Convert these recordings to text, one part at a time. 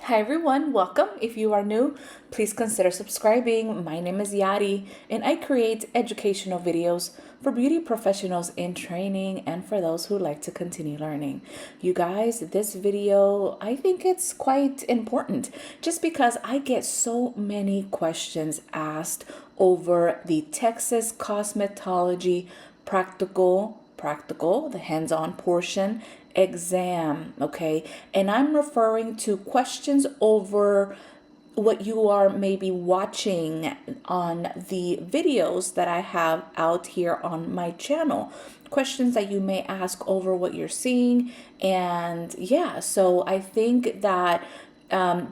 Hi everyone, welcome. If you are new, please consider subscribing. My name is Yari and I create educational videos for beauty professionals in training and for those who like to continue learning. You guys, this video, I think it's quite important just because I get so many questions asked over the Texas Cosmetology practical, the hands-on portion exam, okay? And I'm referring to questions over what you are maybe watching on the videos that I have out here on my channel. Questions that you may ask over what you're seeing. And yeah, so I think that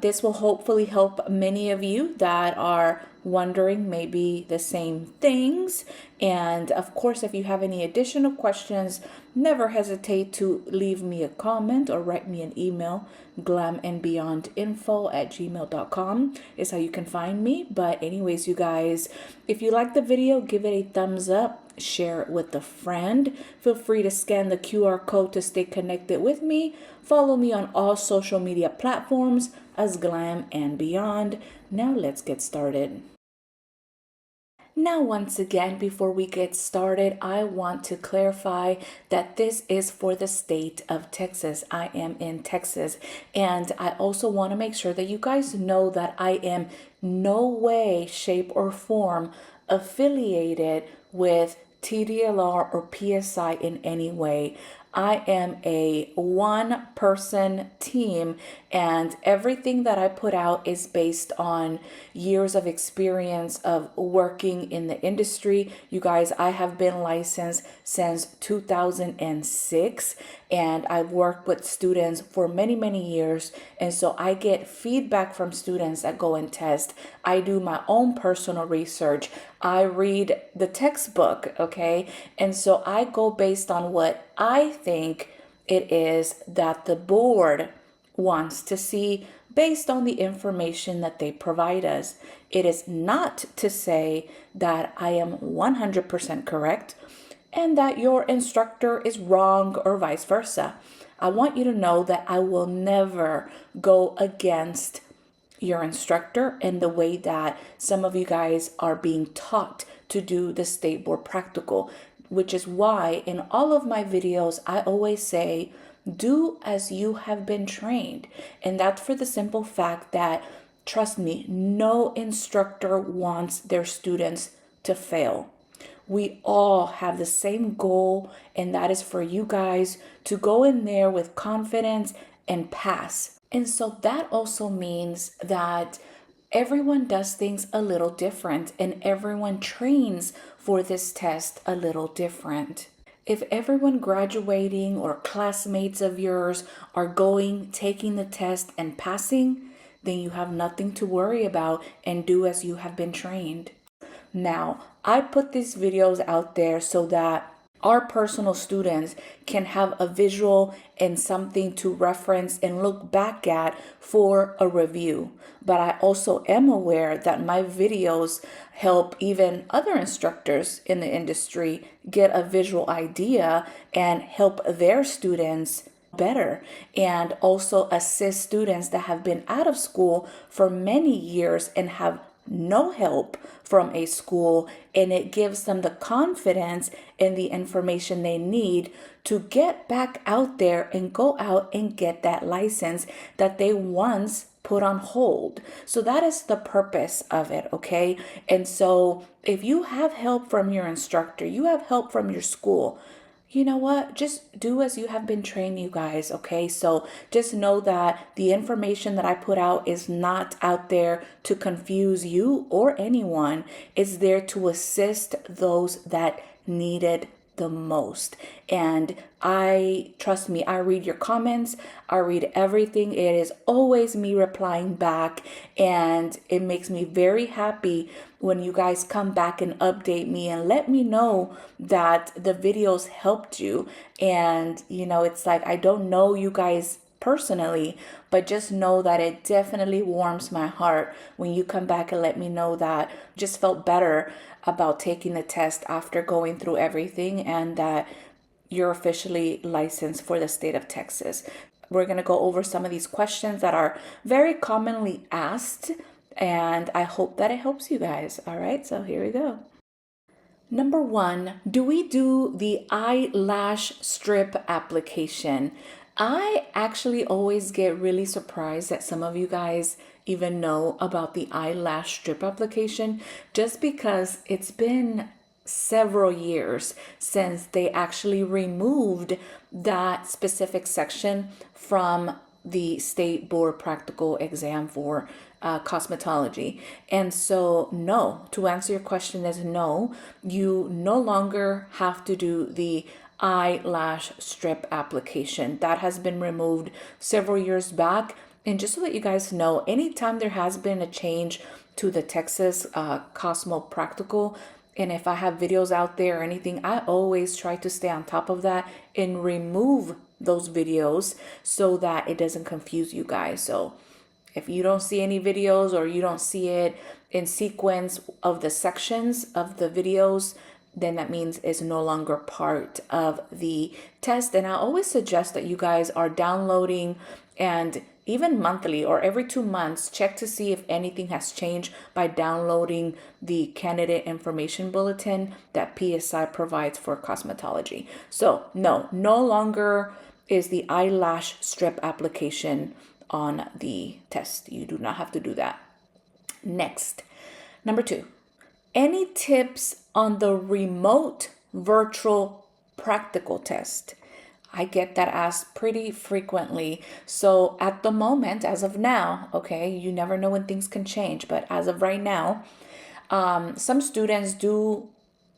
this will hopefully help many of you that are wondering maybe the same things. And of course, if you have any additional questions, never hesitate to leave me a comment or write me an email. glamandbeyondinfo@gmail.com is how you can find me. But anyways, you guys, if you like the video, give it a thumbs up. Share it with a friend. Feel free to scan the QR code to stay connected with me. Follow me on all social media platforms as Glam and Beyond. Now let's get started. Now, once again, before we get started, I want to clarify that this is for the state of Texas. I am in Texas, and I also want to make sure that you guys know that I am no way, shape, or form affiliated with TDLR or PSI in any way. I am a one-person team, and everything that I put out is based on years of experience of working in the industry. You guys, I have been licensed since 2006, and I've worked with students for many, many years. And so I get feedback from students that go and test. I do my own personal research. I read the textbook, okay? And so I go based on what I think it is that the board wants to see based on the information that they provide us. It is not to say that I am 100% correct and that your instructor is wrong or vice versa. I want you to know that I will never go against your instructor and the way that some of you guys are being taught to do the state board practical, which is why in all of my videos, I always say, do as you have been trained. And that's for the simple fact that, trust me, no instructor wants their students to fail. We all have the same goal, and that is for you guys to go in there with confidence and pass. And so that also means that everyone does things a little different, and everyone trains for this test a little different. If everyone graduating or classmates of yours are taking the test and passing, then you have nothing to worry about and do as you have been trained. Now, I put these videos out there so that our personal students can have a visual and something to reference and look back at for a review. But I also am aware that my videos help even other instructors in the industry get a visual idea and help their students better, and also assist students that have been out of school for many years and have no help from a school, and it gives them the confidence and the information they need to get back out there and go out and get that license that they once put on hold. So that is the purpose of it, okay? And so if you have help from your instructor, you have help from your school, you know what? Just do as you have been trained, you guys, okay? So just know that the information that I put out is not out there to confuse you or anyone. It's there to assist those that need it the most. And trust me, I read your comments, I read everything. It is always me replying back, and it makes me very happy when you guys come back and update me and let me know that the videos helped you. And it's like, I don't know you guys personally, but just know that it definitely warms my heart when you come back and let me know that just felt better about taking the test after going through everything, and that you're officially licensed for the state of Texas. We're going to go over some of these questions that are very commonly asked, and I hope that it helps you guys. All right, so here we go. Number 1, do we do the eyelash strip application? I actually always get really surprised that some of you guys even know about the eyelash strip application, just because it's been several years since they actually removed that specific section from the state board practical exam for cosmetology. And so, no, to answer your question is no, you no longer have to do the eyelash strip application. That has been removed several years back. And just so that you guys know, anytime there has been a change to the Texas Cosmo Practical, and if I have videos out there or anything, I always try to stay on top of that and remove those videos so that it doesn't confuse you guys. So if you don't see any videos or you don't see it in sequence of the sections of the videos, then that means it's no longer part of the test. And I always suggest that you guys are downloading, and even monthly or every 2 months, check to see if anything has changed by downloading the candidate information bulletin that PSI provides for cosmetology. So no longer is the eyelash strip application on the test. You do not have to do that. Next, number 2, any tips on the remote virtual practical test? I get that asked pretty frequently. So at the moment, as of now, okay, you never know when things can change, but as of right now, some students do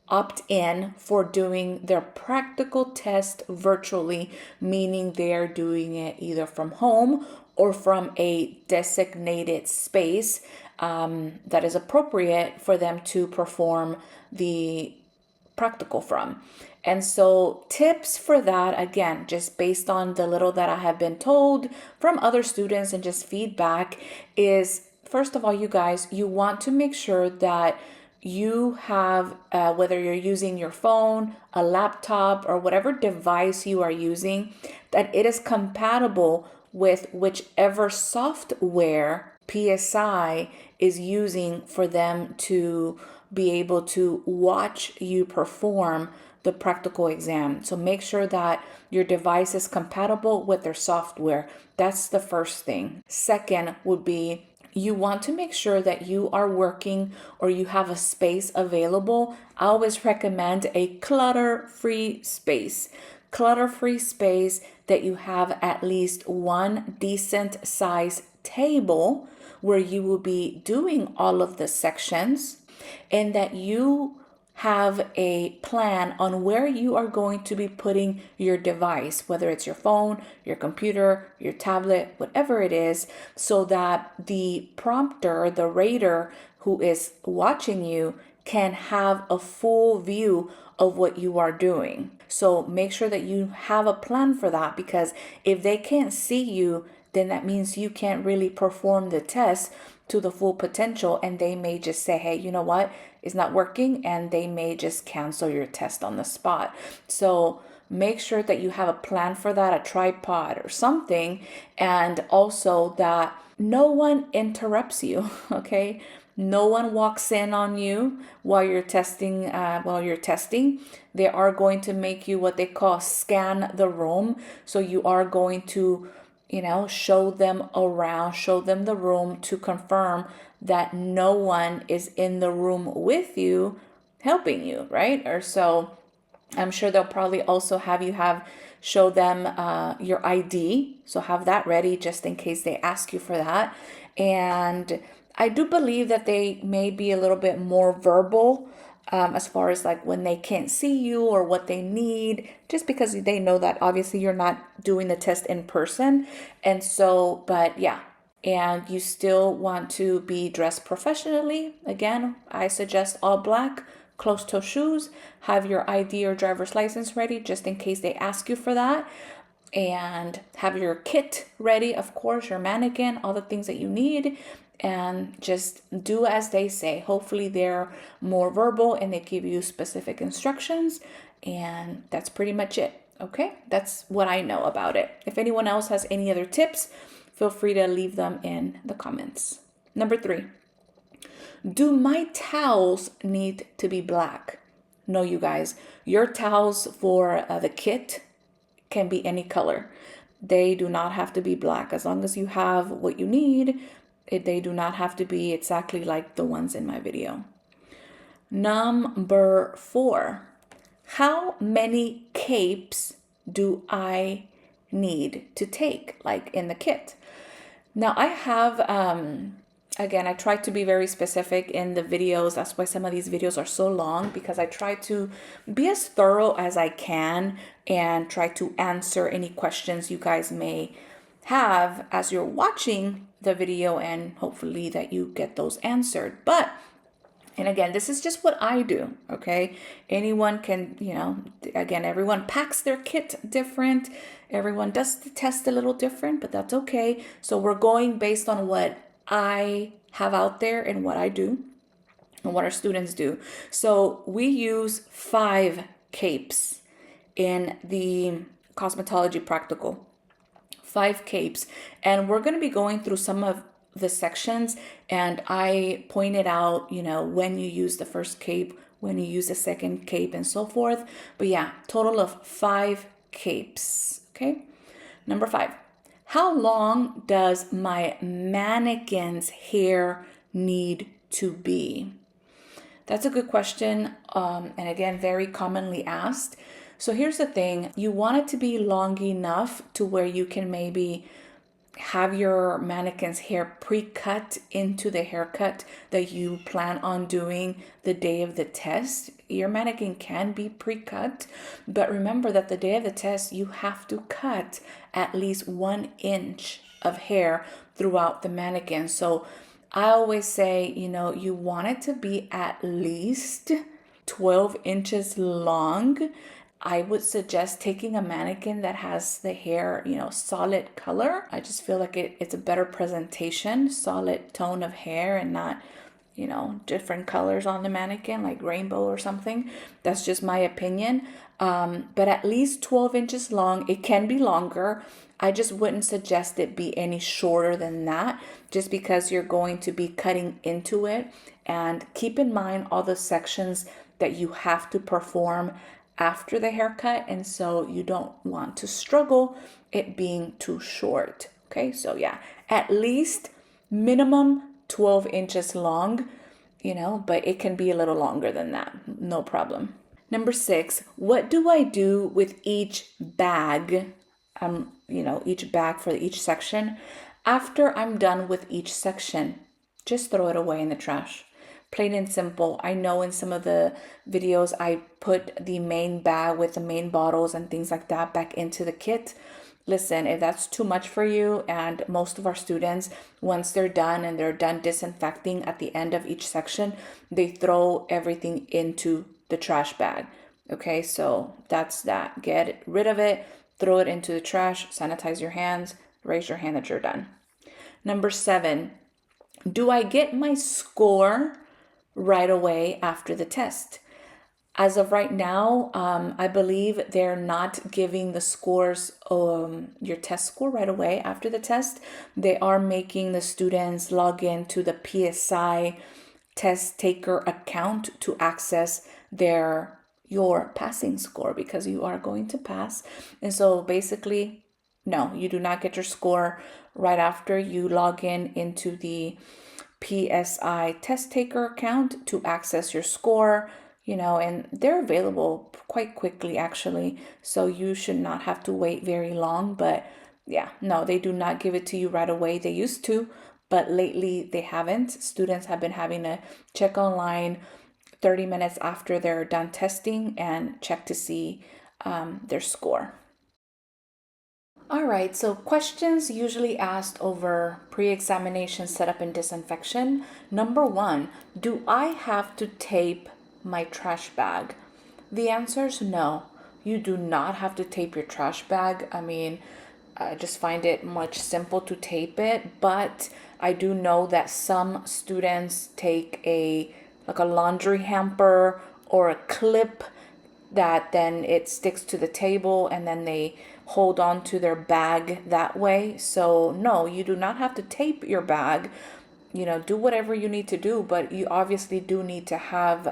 opt in for doing their practical test virtually, meaning they're doing it either from home or from a designated space that is appropriate for them to perform the practical from. And so tips for that, again, just based on the little that I have been told from other students and just feedback, is first of all, you guys, you want to make sure that you have, whether you're using your phone, a laptop, or whatever device you are using, that it is compatible with whichever software PSI is using for them to be able to watch you perform the practical exam. So make sure that your device is compatible with their software. That's the first thing. Second would be, you want to make sure that you are working or you have a space available. I always recommend a clutter-free space. Clutter-free space that you have at least one decent size table where you will be doing all of the sections, and that you have a plan on where you are going to be putting your device, whether it's your phone, your computer, your tablet, whatever it is, so that the prompter, the rater who is watching you, can have a full view of what you are doing. So make sure that you have a plan for that, because if they can't see you, then that means you can't really perform the test to the full potential, and they may just say, hey, you know what, it's not working, and they may just cancel your test on the spot. So make sure that you have a plan for that, a tripod or something, and also that no one interrupts you, okay? No one walks in on you while you're testing. They are going to make you what they call scan the room. So you are going to, show them around, show them the room to confirm that no one is in the room with you helping you, right? Or so I'm sure they'll probably also have you show them your ID. So have that ready just in case they ask you for that. And I do believe that they may be a little bit more verbal as far as like when they can't see you or what they need, just because they know that obviously you're not doing the test in person. And so, but yeah, and you still want to be dressed professionally. Again, I suggest all black, closed-toe shoes, have your ID or driver's license ready just in case they ask you for that, and have your kit ready, of course, your mannequin, all the things that you need, and just do as they say. Hopefully they're more verbal and they give you specific instructions, and that's pretty much it. Okay, that's what I know about it. If anyone else has any other tips, feel free to leave them in the comments. Number 3, do my towels need to be black? No, you guys, your towels for the kit can be any color. They do not have to be black. As long as you have what you need, they do not have to be exactly like the ones in my video. Number 4, how many capes do I need to take, like in the kit? Now I have, again, I try to be very specific in the videos. That's why some of these videos are so long, because I try to be as thorough as I can and try to answer any questions you guys may have as you're watching the video, and hopefully that you get those answered. But and again, this is just what I do, okay? Anyone can, again, everyone packs their kit different. Everyone does the test a little different, but that's okay. So we're going based on what I have out there and what I do and what our students do. So we use 5 capes in the cosmetology practical. 5 capes, and we're going to be going through some of the sections, and I pointed out, when you use the first cape, when you use the second cape, and so forth. But yeah, total of 5 capes. Okay. Number 5, how long does my mannequin's hair need to be? That's a good question, and again, very commonly asked. So here's the thing, you want it to be long enough to where you can maybe have your mannequin's hair pre-cut into the haircut that you plan on doing the day of the test. Your mannequin can be pre-cut, but remember that the day of the test, you have to cut at least 1 inch of hair throughout the mannequin. So I always say, you want it to be at least 12 inches long. I would suggest taking a mannequin that has the hair, solid color. I just feel like it's a better presentation, solid tone of hair, and not, different colors on the mannequin, like rainbow or something. That's just my opinion. But at least 12 inches long. It can be longer. I just wouldn't suggest it be any shorter than that, just because you're going to be cutting into it. And keep in mind all the sections that you have to perform after the haircut, and so you don't want to struggle it being too short. Okay, so yeah, at least minimum 12 inches long, but it can be a little longer than that, no problem. Number 6, what do I do with each bag, each bag for each section? After I'm done with each section, just throw it away in the trash. Plain and simple. I know in some of the videos I put the main bag with the main bottles and things like that back into the kit. Listen, if that's too much for you, and most of our students, once they're done and they're done disinfecting at the end of each section, they throw everything into the trash bag. Okay, so that's that. Get rid of it, throw it into the trash, sanitize your hands, raise your hand that you're done. Number 7, do I get my score right away after the test? As of right now, I believe they're not giving the scores, your test score right away after the test. They are making the students log in to the PSI test taker account to access your passing score, because you are going to pass. And so basically, no, you do not get your score right after you log in into the PSI test taker account to access your score, and they're available quite quickly actually. So you should not have to wait very long. But yeah, no, they do not give it to you right away. They used to, but lately they haven't. Students have been having to check online 30 minutes after they're done testing and check to see their score. All right, so questions usually asked over pre-examination setup and disinfection. Number 1, do I have to tape my trash bag? The answer is no. You do not have to tape your trash bag. I mean, I just find it much simple to tape it, but I do know that some students take like a laundry hamper or a clip that then it sticks to the table and then they hold on to their bag that way. So no, you do not have to tape your bag. Do whatever you need to do, but you obviously do need to have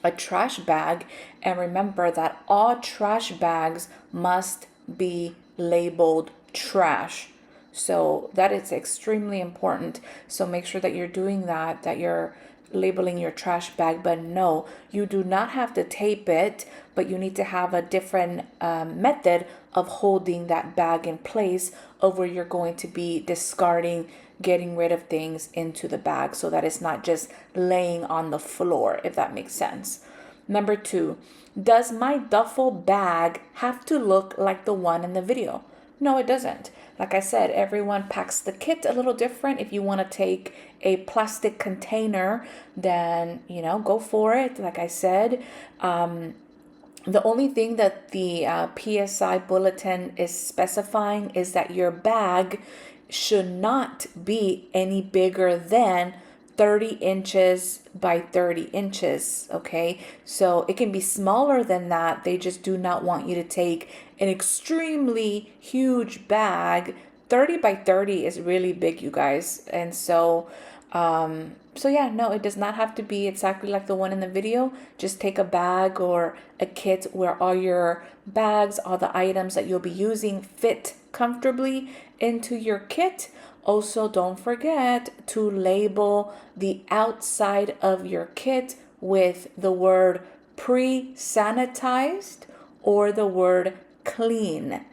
a trash bag. And remember that all trash bags must be labeled trash. So that is extremely important. So make sure that you're doing that you're labeling your trash bag. But no, you do not have to tape it, but you need to have a different method of holding that bag in place of where you're going to be discarding, getting rid of things into the bag so that it's not just laying on the floor, if that makes sense. Number 2, does my duffel bag have to look like the one in the video? No, it doesn't. Like I said, everyone packs the kit a little different. If you want to take a plastic container, then, go for it. Like I said, the only thing that the PSI bulletin is specifying is that your bag should not be any bigger than 30 inches by 30 inches, okay? So it can be smaller than that. They just do not want you to take an extremely huge bag. 30 by 30 is really big, you guys. And so yeah, no, it does not have to be exactly like the one in the video. Just take a bag or a kit where all your bags, all the items that you'll be using fit comfortably into your kit. Also, don't forget to label the outside of your kit with the word pre-sanitized or the word clean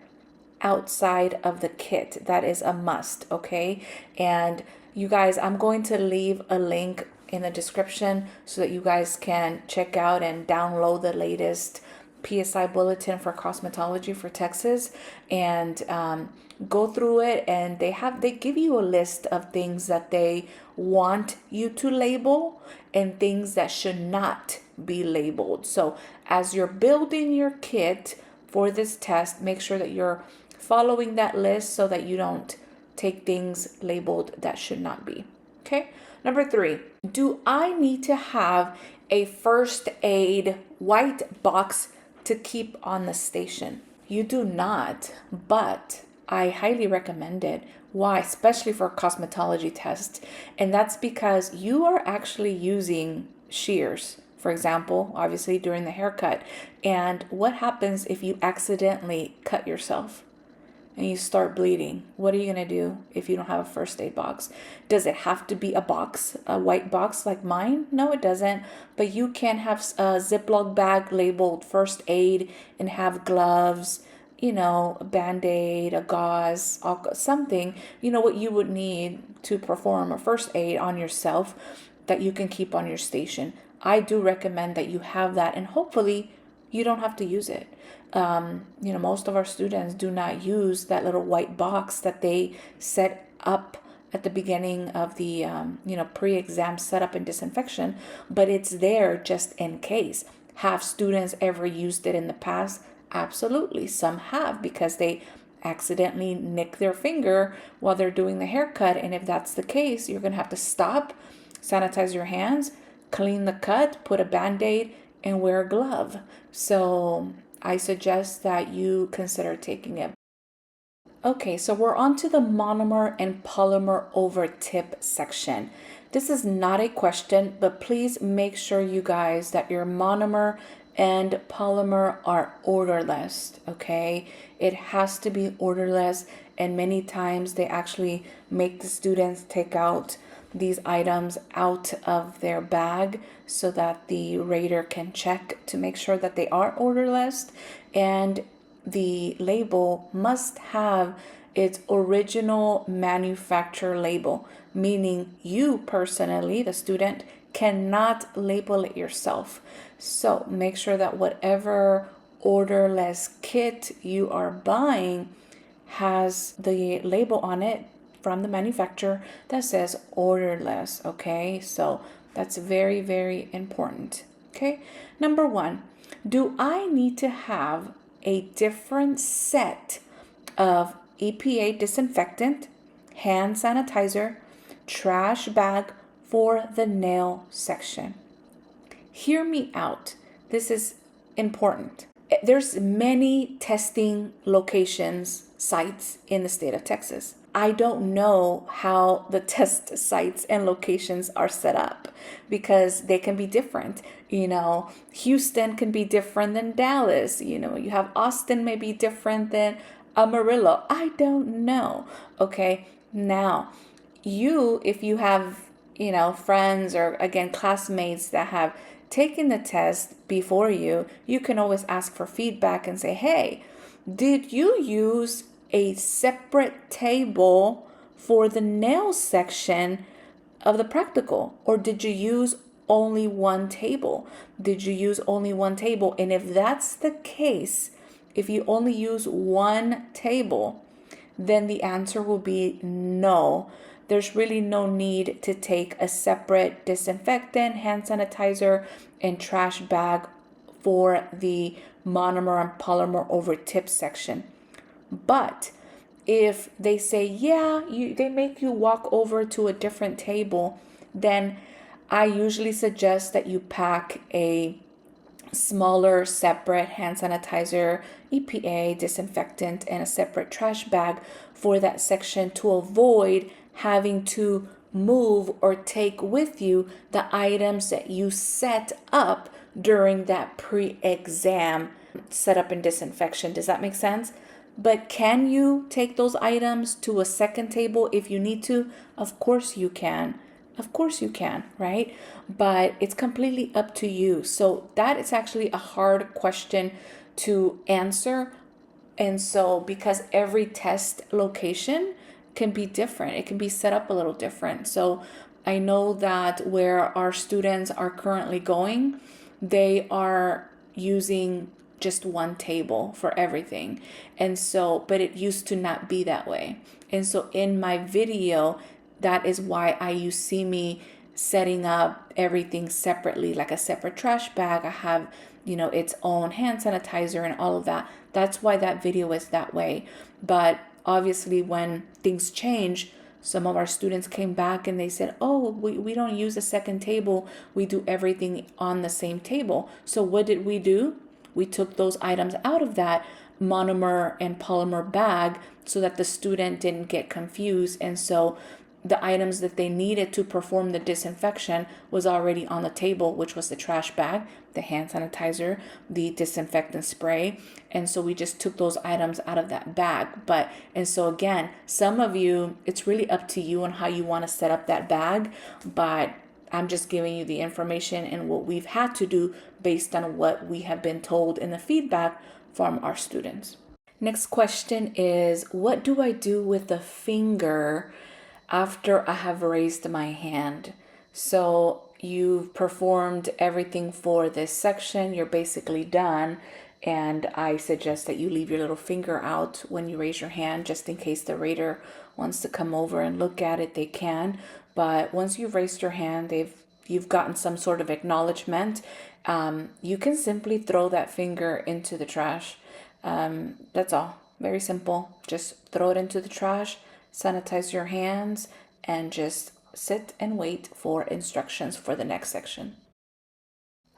outside of the kit. That is a must, okay? And you guys, I'm going to leave a link in the description so that you guys can check out and download the latest PSI bulletin for cosmetology for Texas, and go through it. And they give you a list of things that they want you to label and things that should not be labeled. So as you're building your kit for this test, make sure that you're following that list so that you don't take things labeled that should not be. Okay. Number 3, do I need to have a first aid white box to keep on the station? You do not, but I highly recommend it. Why? Especially for cosmetology tests. And that's because you are actually using shears, for example, obviously during the haircut. And what happens if you accidentally cut yourself and you start bleeding? What are you going to do if you don't have a first aid box? Does it have to be a box, a white box like mine? No, it doesn't. But you can have a Ziploc bag labeled first aid and have gloves, a Band-Aid, a gauze, something, what you would need to perform a first aid on yourself that you can keep on your station. I do recommend that you have that, and hopefully you don't have to use it. Most of our students do not use that little white box that they set up at the beginning of the, pre-exam setup and disinfection, but it's there just in case. Have students ever used it in the past? Absolutely. Some have, because they accidentally nick their finger while they're doing the haircut. And if that's the case, you're going to have to stop, sanitize your hands, clean the cut, put a Band-Aid, and wear a glove. So I suggest that you consider taking it. Okay, so we're on to the monomer and polymer over tip section. This is not a question, but please make sure, you guys, that your monomer and polymer are orderless, okay? It has to be orderless, and many times they actually make the students take out these items out of their bag so that the rater can check to make sure that they are orderless. And the label must have its original manufacturer label, meaning you personally, the student, cannot label it yourself. So make sure that whatever orderless kit you are buying has the label on it from the manufacturer that says orderless, okay? So that's very, very important, okay? Number 1, do I need to have a different set of EPA disinfectant, hand sanitizer, trash bag for the nail section? Hear me out. This is important. There's many testing locations, sites in the state of Texas. I don't know how the test sites and locations are set up because they can be different. Houston can be different than Dallas. You have Austin may be different than Amarillo. I don't know. Okay. Now, if you have, friends or again, classmates that have taken the test before you can always ask for feedback and say, hey, did you use a separate table for the nail section of the practical? Or did you use only one table? Did you use only one table? And if that's the case, if you only use one table, then the answer will be no. There's really no need to take a separate disinfectant, hand sanitizer, and trash bag for the monomer and polymer over tip section. But if they say, they make you walk over to a different table, then I usually suggest that you pack a smaller separate hand sanitizer, EPA, disinfectant, and a separate trash bag for that section to avoid having to move or take with you the items that you set up during that pre-exam setup and disinfection. Does that make sense? But can you take those items to a second table if you need to? Of course you can. Of course you can, right? But it's completely up to you. So that is actually a hard question to answer. And so because every test location can be different, it can be set up a little different. So I know that where our students are currently going, they are using just one table for everything. And so, but it used to not be that way. And so in my video, that is why you see me setting up everything separately, like a separate trash bag. I have, its own hand sanitizer and all of that. That's why that video is that way. But obviously when things change, some of our students came back and they said, oh, we don't use a second table. We do everything on the same table. So what did we do? We took those items out of that monomer and polymer bag so that the student didn't get confused. And so the items that they needed to perform the disinfection was already on the table, which was the trash bag, the hand sanitizer, the disinfectant spray. And so we just took those items out of that bag. And so again, some of you, it's really up to you on how you want to set up that bag. But I'm just giving you the information and what we've had to do based on what we have been told in the feedback from our students. Next question is, what do I do with the finger after I have raised my hand? So you've performed everything for this section. You're basically done. And I suggest that you leave your little finger out when you raise your hand, just in case the rater wants to come over and look at it, they can. But once you've raised your hand, you've gotten some sort of acknowledgement. You can simply throw that finger into the trash. That's all. Very simple. Just throw it into the trash, sanitize your hands, and just sit and wait for instructions for the next section.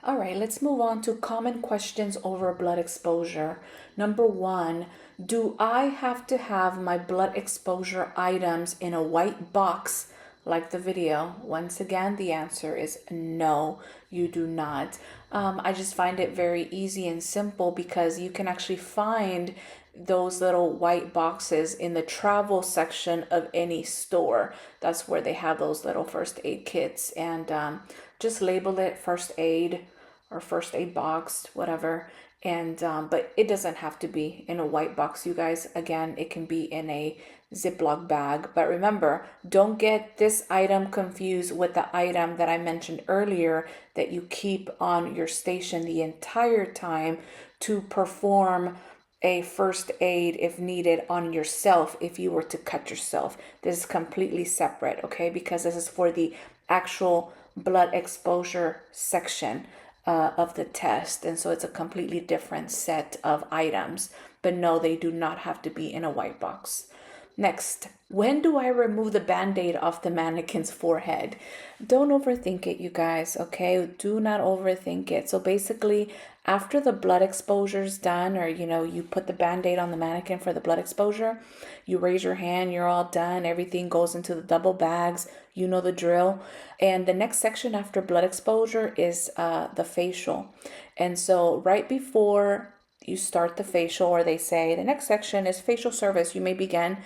All right, let's move on to common questions over blood exposure. Number 1, do I have to have my blood exposure items in a white box like the video? Once again, the answer is no, you do not. I just find it very easy and simple because you can actually find those little white boxes in the travel section of any store. That's where they have those little first aid kits, and just label it first aid or first aid box, whatever. And but it doesn't have to be in a white box, you guys. Again, it can be in a Ziploc bag. But remember, don't get this item confused with the item that I mentioned earlier that you keep on your station the entire time to perform a first aid if needed on yourself if you were to cut yourself. This is completely separate, okay? Because this is for the actual blood exposure section of the test. And so it's a completely different set of items. But no, they do not have to be in a white box. Next, when do I remove the band-aid off the mannequin's forehead? Don't overthink it, you guys, okay? Do not overthink it. So basically, after the blood exposure is done, or you put the band-aid on the mannequin for the blood exposure, you raise your hand, you're all done, everything goes into the double bags, you know the drill. And the next section after blood exposure is the facial. And so right before you start the facial, or they say the next section is facial service, you may begin.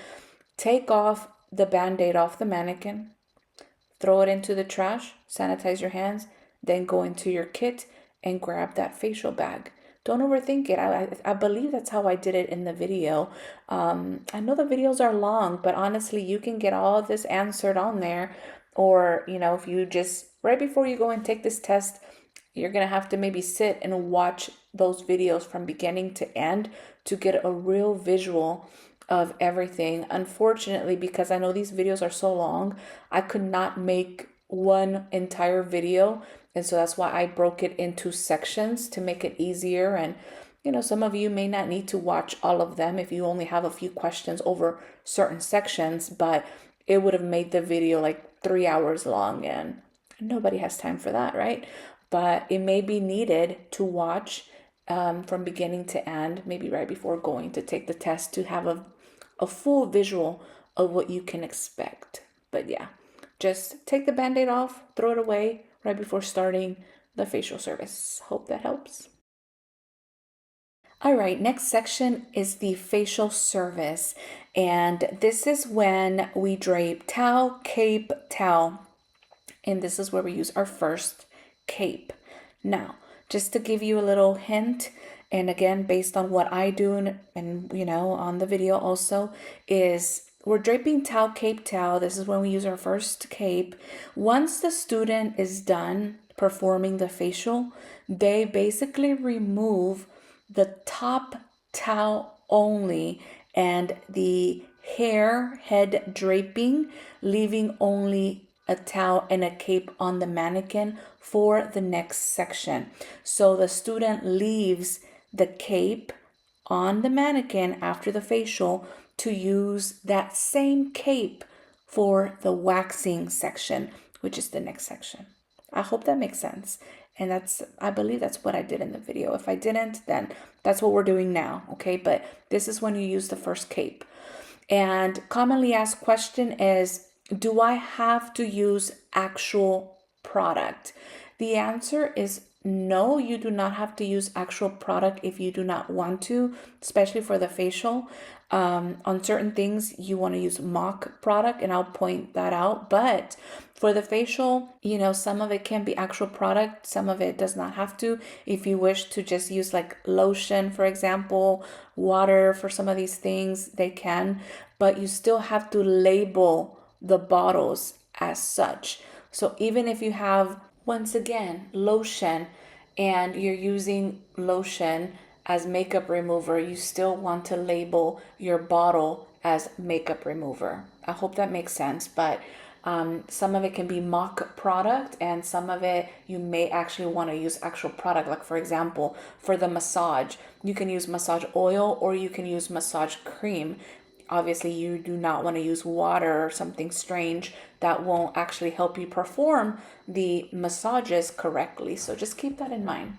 Take off the band-aid off the mannequin, throw it into the trash, sanitize your hands, then go into your kit and grab that facial bag. Don't overthink it. I believe that's how I did it in the video. I know the videos are long, but honestly, you can get all this answered on there. Or, if you just, right before you go and take this test, you're going to have to maybe sit and watch those videos from beginning to end to get a real visual of everything. Unfortunately, because I know these videos are so long, I could not make one entire video. And so that's why I broke it into sections to make it easier. And, some of you may not need to watch all of them if you only have a few questions over certain sections, but it would have made the video like 3 hours long, and nobody has time for that, right? But it may be needed to watch from beginning to end, maybe right before going to take the test, to have a full visual of what you can expect. But yeah, just take the band-aid off, throw it away right before starting the facial service. Hope that helps. All right, next section is the facial service. And this is when we drape towel, cape, towel. And this is where we use our first cape. Now, just to give you a little hint, and again, based on what I do and on the video also, is we're draping towel, cape, towel. This is when we use our first cape. Once the student is done performing the facial, they basically remove the top towel only and the head draping, leaving only a towel and a cape on the mannequin for the next section. So the student leaves the cape on the mannequin after the facial to use that same cape for the waxing section, which is the next section. I hope that makes sense. And I believe that's what I did in the video. If I didn't, then that's what we're doing now, okay? But this is when you use the first cape. And commonly asked question is, do I have to use actual product? The answer is no, you do not have to use actual product if you do not want to, especially for the facial. On certain things, you want to use mock product, and I'll point that out. But for the facial, some of it can be actual product, some of it does not have to. If you wish to just use like lotion, for example, water for some of these things, they can, but you still have to label the bottles as such. So even if you have, once again, lotion, and you're using lotion as makeup remover, you still want to label your bottle as makeup remover. I hope that makes sense. But some of it can be mock product, and some of it you may actually want to use actual product. Like for example, for the massage, you can use massage oil or you can use massage cream. Obviously, you do not want to use water or something strange that won't actually help you perform the massages correctly. So just keep that in mind.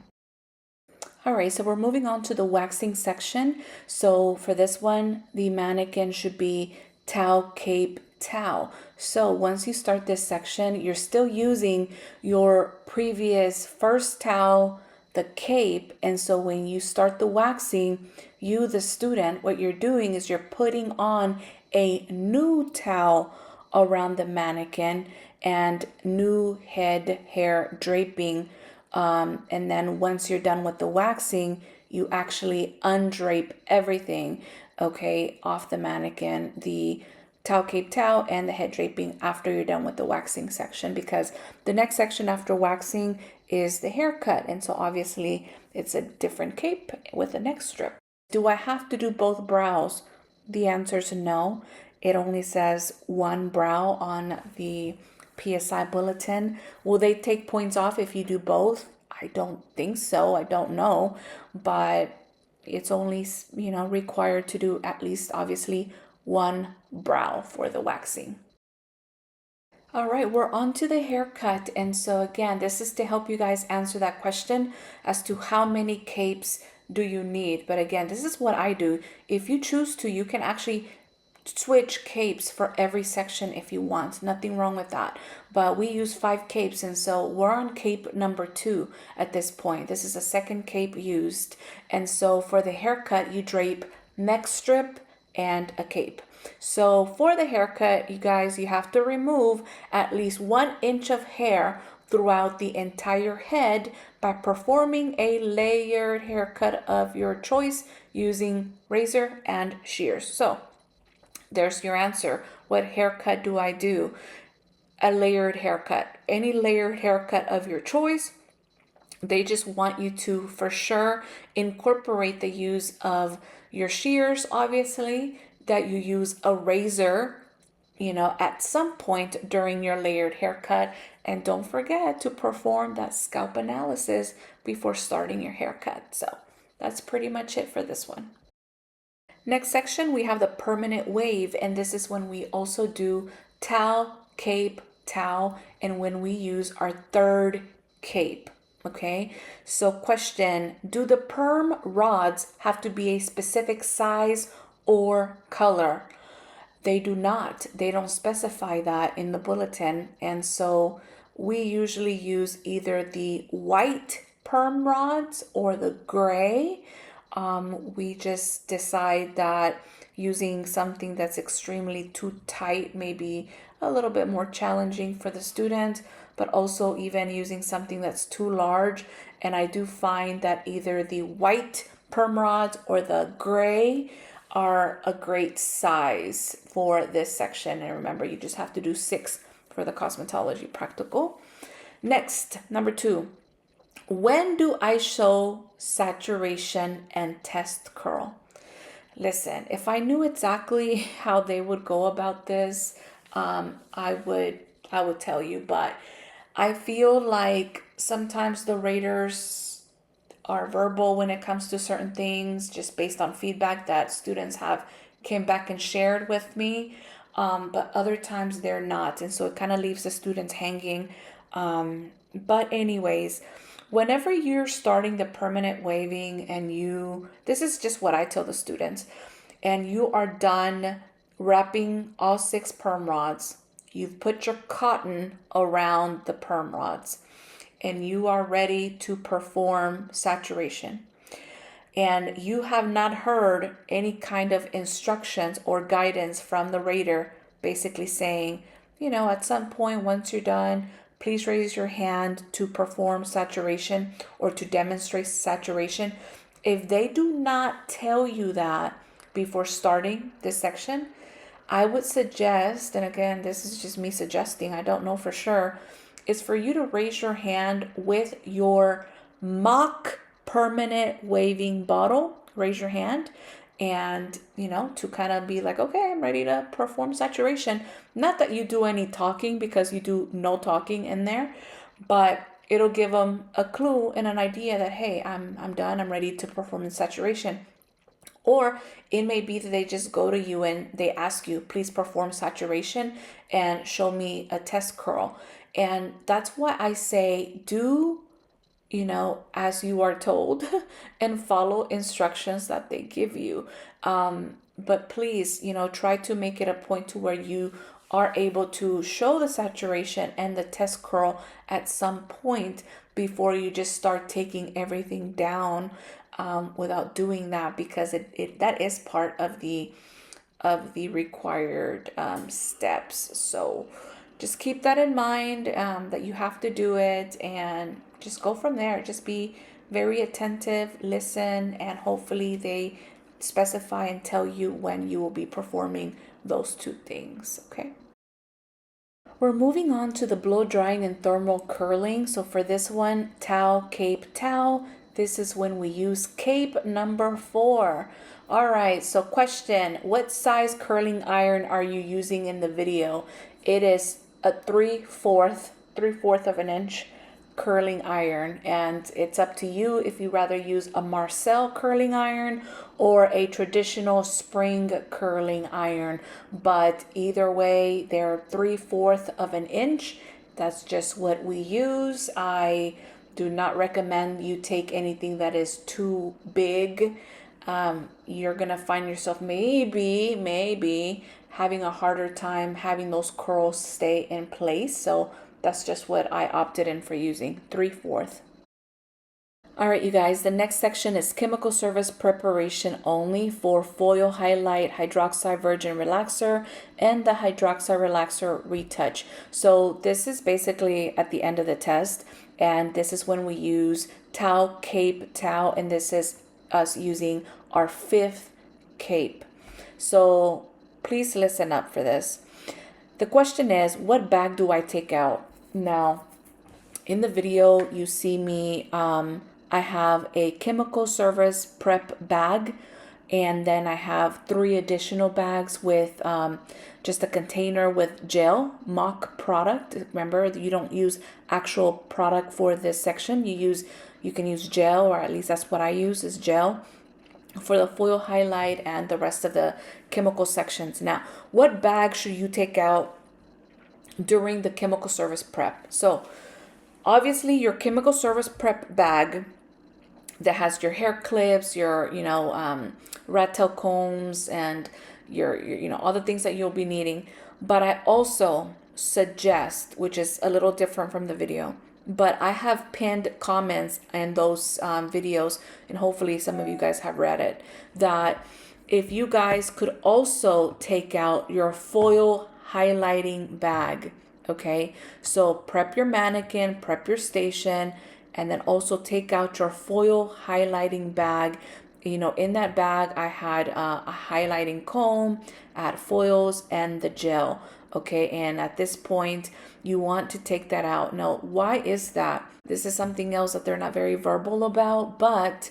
All right, so we're moving on to the waxing section. So for this one, the mannequin should be towel, cape, towel. So once you start this section, you're still using your previous first towel, the cape. And so when you start the waxing, you, the student, what you're doing is you're putting on a new towel around the mannequin and new hair draping. And then once you're done with the waxing, you actually undrape everything, okay, off the mannequin, the towel, cape, towel, and the head draping after you're done with the waxing section, because the next section after waxing is the haircut. And so obviously it's a different cape with a neck strip. Do I have to do both brows? The answer is no. It only says one brow on the PSI bulletin. Will they take points off if you do both? I don't think so. I don't know. But it's only, required to do at least, obviously, one brow for the waxing. All right, we're on to the haircut. And so again, this is to help you guys answer that question as to how many capes do you need. But again, this is what I do. If you choose to, you can actually switch capes for every section if you want. Nothing wrong with that. But we use 5 capes, and so we're on cape number 2 at this point. This is the second cape used. And so for the haircut, you drape neck strip and a cape. So for the haircut, you guys, you have to remove at least 1 inch of hair throughout the entire head by performing a layered haircut of your choice using razor and shears. So there's your answer. What haircut do I do? A layered haircut. Any layered haircut of your choice. They just want you to, for sure, incorporate the use of your shears, obviously, that you use a razor, at some point during your layered haircut. And don't forget to perform that scalp analysis before starting your haircut. So that's pretty much it for this one. Next section, we have the permanent wave, and this is when we also do towel, cape, towel, and when we use our third cape. Okay, so question, do the perm rods have to be a specific size or color? They do not. They don't specify that in the bulletin. And so we usually use either the white perm rods or the gray. We just decide that using something that's extremely too tight may be a little bit more challenging for the student, but also even using something that's too large. And I do find that either the white perm rods or the gray are a great size for this section. And remember, you just have to do 6 for the cosmetology practical. Next, number 2, when do I show saturation and test curl? Listen, if I knew exactly how they would go about this, I would tell you, but I feel like sometimes the raters are verbal when it comes to certain things, just based on feedback that students have came back and shared with me. But other times they're not. And so it kind of leaves the students hanging. But anyways, whenever you're starting the permanent waving and this is just what I tell the students, and you are done wrapping all 6 perm rods, you've put your cotton around the perm rods, and you are ready to perform saturation, and you have not heard any kind of instructions or guidance from the rater basically saying, at some point once you're done, please raise your hand to perform saturation or to demonstrate saturation. If they do not tell you that before starting this section, I would suggest, and again, this is just me suggesting, I don't know for sure, is for you to raise your hand with your mock permanent waving bottle. Raise your hand and, to kind of be like, okay, I'm ready to perform saturation. Not that you do any talking, because you do no talking in there, but it'll give them a clue and an idea that, hey, I'm done. I'm ready to perform the saturation. Or it may be that they just go to you and they ask you, please perform saturation and show me a test curl. And that's why I say do, as you are told and follow instructions that they give you. But please, try to make it a point to where you are able to show the saturation and the test curl at some point before you just start taking everything down without doing that, because that is part of the required steps. So just keep that in mind, that you have to do it, and just go from there. Just be very attentive, listen, and hopefully they specify and tell you when you will be performing those 2 things. Okay. We're moving on to the blow drying and thermal curling. So for this one, towel, cape, towel. This is when we use cape number 4. All right, so question, what size curling iron are you using in the video? It is a 3/4 of an inch curling iron, and it's up to you if you rather use a Marcel curling iron or a traditional spring curling iron. But either way, they're 3/4 of an inch. That's just what we use. I do not recommend you take anything that is too big. You're gonna find yourself maybe having a harder time having those curls stay in place. So that's just what I opted in for using, 3/4. All right, you guys, the next section is chemical service preparation only for foil highlight, hydroxide virgin relaxer, and the hydroxide relaxer retouch. So this is basically at the end of the test, and this is when we use towel, cape, towel, and this is us using our 5th cape. So please listen up for this. The question is, what bag do I take out? Now, in the video, you see me, I have a chemical service prep bag, and then I have 3 additional bags with just a container with gel, mock product. Remember, you don't use actual product for this section. You can use gel, or at least that's what I use, is gel for the foil highlight and the rest of the chemical sections. Now, what bag should you take out during the chemical service prep? So obviously your chemical service prep bag that has your hair clips, your rat tail combs, and your all the things that you'll be needing. But I also suggest, which is a little different from the video, but I have pinned comments in those videos, and hopefully some of you guys have read it, that if you guys could also take out your foil highlighting bag. Okay, so prep your mannequin, prep your station, and then also take out your foil highlighting bag. In that bag, I had a highlighting comb, I had foils, and the gel. Okay, and at this point, you want to take that out. Now, why is that? This is something else that they're not very verbal about, but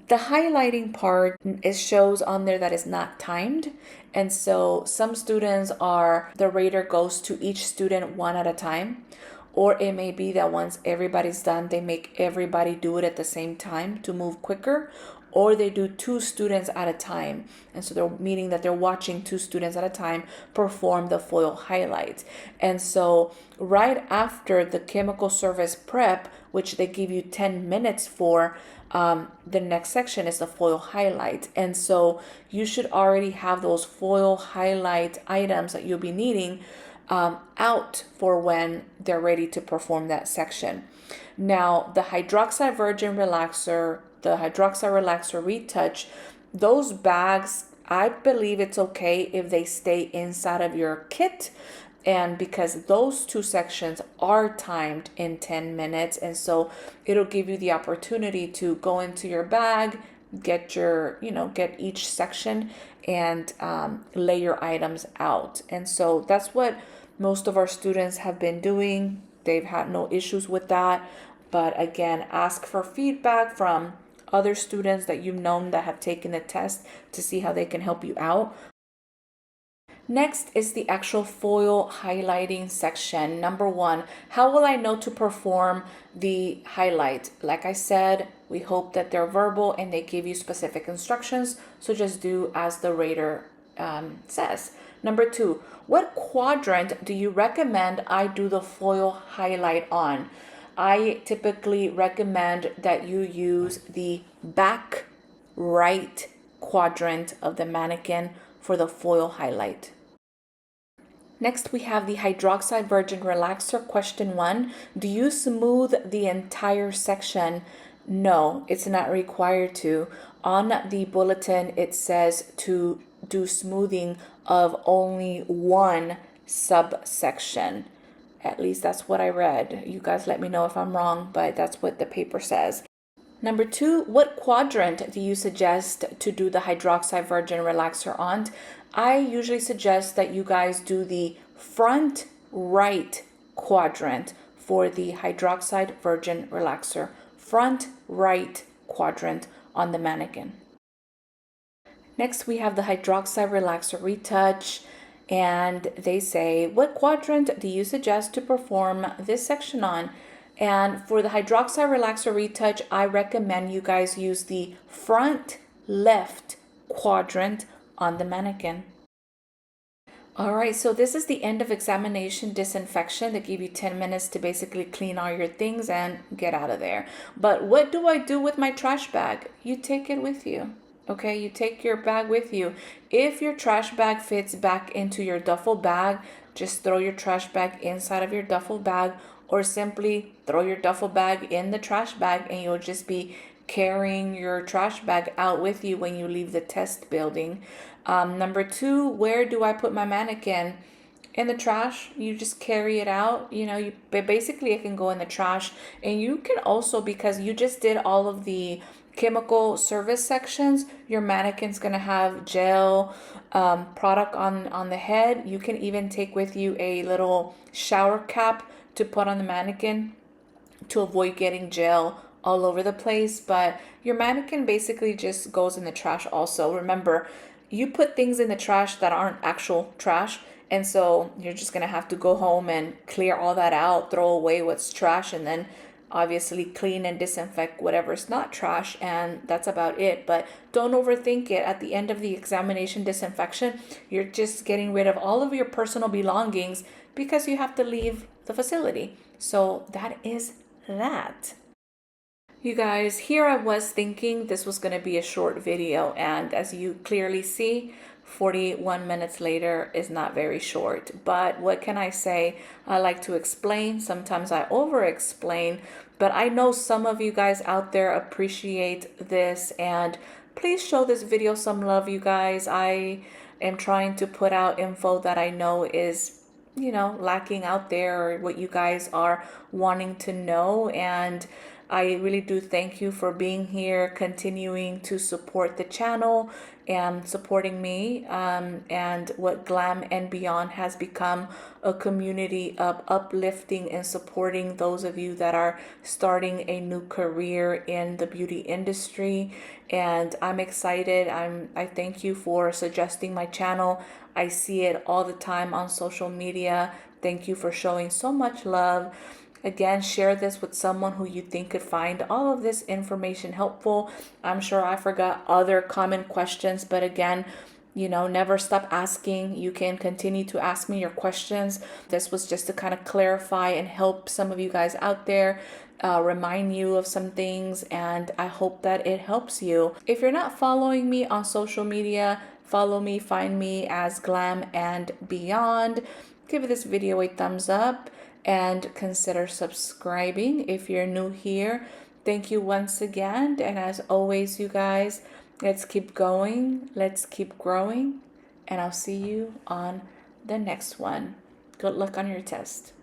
the highlighting part, it shows on there that is not timed. And so some students the rater goes to each student one at a time. Or it may be that once everybody's done, they make everybody do it at the same time to move quicker. Or they do 2 students at a time. And so they're meaning that they're watching 2 students at a time perform the foil highlight. And so right after the chemical service prep, which they give you 10 minutes for, the next section is the foil highlight. And so you should already have those foil highlight items that you'll be needing out for when they're ready to perform that section. Now, the hydroxide virgin relaxer, the hydroxide relaxer retouch, those bags, I believe it's okay if they stay inside of your kit, and because those 2 sections are timed in 10 minutes, and so it'll give you the opportunity to go into your bag, get each section, and lay your items out. And so that's what most of our students have been doing. They've had no issues with that. But again, ask for feedback from other students that you've known that have taken the test to see how they can help you out. Next is the actual foil highlighting section. Number 1, how will I know to perform the highlight? Like I said, we hope that they're verbal and they give you specific instructions. So just do as the rater says. Number 2, what quadrant do you recommend I do the foil highlight on? I typically recommend that you use the back right quadrant of the mannequin for the foil highlight. Next, we have the hydroxide virgin relaxer. Question 1, do you smooth the entire section? No, it's not required to. On the bulletin, it says to do smoothing of only one subsection. At least that's what I read. You guys let me know if I'm wrong, but that's what the paper says. Number 2, what quadrant do you suggest to do the hydroxide virgin relaxer on? I usually suggest that you guys do the front right quadrant for the hydroxide virgin relaxer. Front right quadrant on the mannequin. Next, we have the hydroxide relaxer retouch. And they say, what quadrant do you suggest to perform this section on? And for the Hydroxide Relaxer Retouch, I recommend you guys use the front left quadrant on the mannequin. All right, so this is the end of examination disinfection. They give you 10 minutes to basically clean all your things and get out of there. But what do I do with my trash bag? You take it with you. Okay, you take your bag with you. If your trash bag fits back into your duffel bag, just throw your trash bag inside of your duffel bag, or simply throw your duffel bag in the trash bag, and you'll just be carrying your trash bag out with you when you leave the test building. Number two, where do I put my mannequin? In the trash. You just carry it out. Basically it can go in the trash. And you can also, because you just did all of the chemical service sections, your mannequin's gonna have gel product on the head. You can even take with you a little shower cap to put on the mannequin to avoid getting gel all over the place. But your mannequin basically just goes in the trash also. Remember, you put things in the trash that aren't actual trash, and so you're just gonna have to go home and clear all that out, throw away what's trash, and then obviously clean and disinfect whatever's not trash, and that's about it. But don't overthink it. At the end of the examination disinfection, you're just getting rid of all of your personal belongings because you have to leave the facility. So that is that. You guys, here I was thinking this was going to be a short video, and as you clearly see, 41 minutes later is not very short. But what can I say? I like to explain. Sometimes I over explain, but I know some of you guys out there appreciate this, and please show this video some love, you guys. I am trying to put out info that I know is lacking out there, or what you guys are wanting to know. And I really do thank you for being here, continuing to support the channel and supporting me, and what Glam and Beyond has become, a community of uplifting and supporting those of you that are starting a new career in the beauty industry. And I'm excited. I thank you for suggesting my channel. I see it all the time on social media. Thank you for showing so much love. Again, share this with someone who you think could find all of this information helpful. I'm sure I forgot other common questions, but again, never stop asking. You can continue to ask me your questions. This was just to kind of clarify and help some of you guys out there, remind you of some things, and I hope that it helps you. If you're not following me on social media, follow me, find me as Glam and Beyond. Give this video a thumbs up and consider subscribing if you're new here. Thank you once again, and as always, you guys, let's keep going, let's keep growing, and I'll see you on the next one. Good luck on your test.